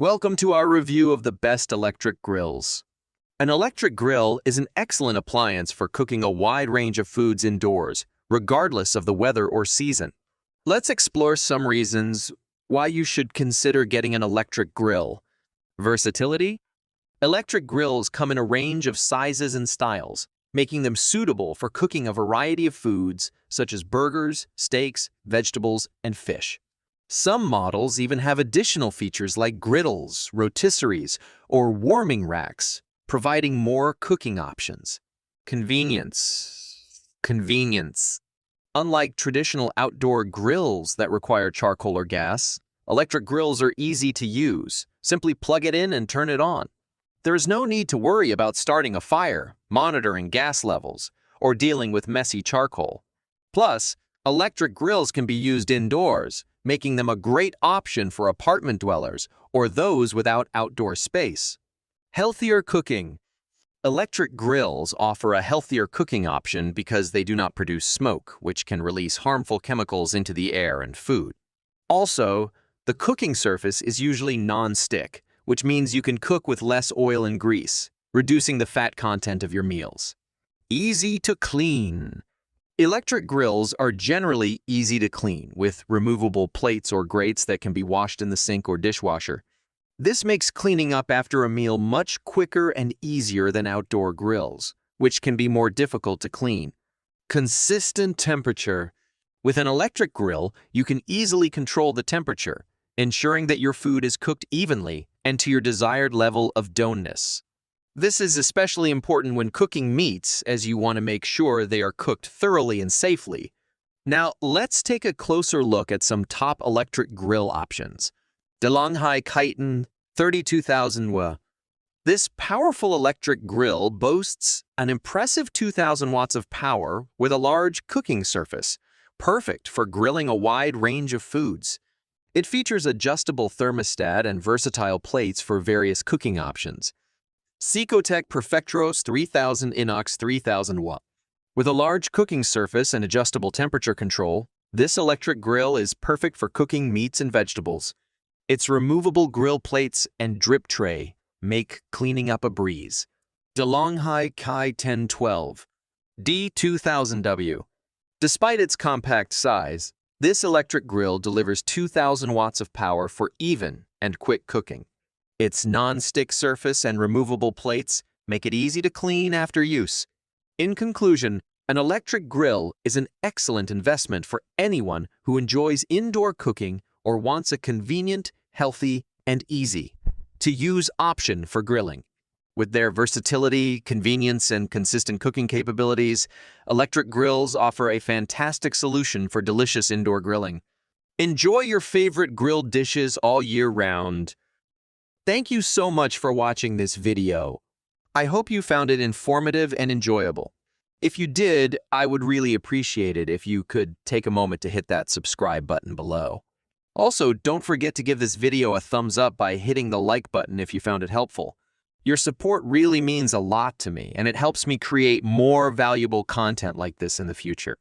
Welcome to our review of the best electric grills. An electric grill is an excellent appliance for cooking a wide range of foods indoors, regardless of the weather or season. Let's explore some reasons why you should consider getting an electric grill. Versatility? Electric grills come in a range of sizes and styles, making them suitable for cooking a variety of foods such as burgers, steaks, vegetables, and fish. Some models even have additional features like griddles, rotisseries, or warming racks, providing more cooking options. Convenience. Unlike traditional outdoor grills that require charcoal or gas, electric grills are easy to use. Simply plug it in and turn it on. There is no need to worry about starting a fire, monitoring gas levels, or dealing with messy charcoal. Plus, electric grills can be used indoors, making them a great option for apartment dwellers or those without outdoor space. Healthier cooking. Electric grills offer a healthier cooking option because they do not produce smoke, which can release harmful chemicals into the air and food. Also, the cooking surface is usually non-stick, which means you can cook with less oil and grease, reducing the fat content of your meals. Easy to clean. Electric grills are generally easy to clean, with removable plates or grates that can be washed in the sink or dishwasher. This makes cleaning up after a meal much quicker and easier than outdoor grills, which can be more difficult to clean. Consistent temperature. With an electric grill, you can easily control the temperature, ensuring that your food is cooked evenly and to your desired level of doneness. This is especially important when cooking meats, as you want to make sure they are cooked thoroughly and safely. Now, let's take a closer look at some top electric grill options. DeLonghi Kaiton 32,000 W. This powerful electric grill boasts an impressive 2,000 watts of power with a large cooking surface, perfect for grilling a wide range of foods. It features adjustable thermostat and versatile plates for various cooking options. Secotech Perfectros 3000 Inox 3000 W. With a large cooking surface and adjustable temperature control, this electric grill is perfect for cooking meats and vegetables. Its removable grill plates and drip tray make cleaning up a breeze. DeLonghi Kai 1012 D2000W. Despite its compact size, this electric grill delivers 2,000 watts of power for even and quick cooking. Its non-stick surface and removable plates make it easy to clean after use. In conclusion, an electric grill is an excellent investment for anyone who enjoys indoor cooking or wants a convenient, healthy, and easy-to-use option for grilling. With their versatility, convenience, and consistent cooking capabilities, electric grills offer a fantastic solution for delicious indoor grilling. Enjoy your favorite grilled dishes all year round. Thank you so much for watching this video. I hope you found it informative and enjoyable. If you did, I would really appreciate it if you could take a moment to hit that subscribe button below. Also, don't forget to give this video a thumbs up by hitting the like button if you found it helpful. Your support really means a lot to me, and it helps me create more valuable content like this in the future.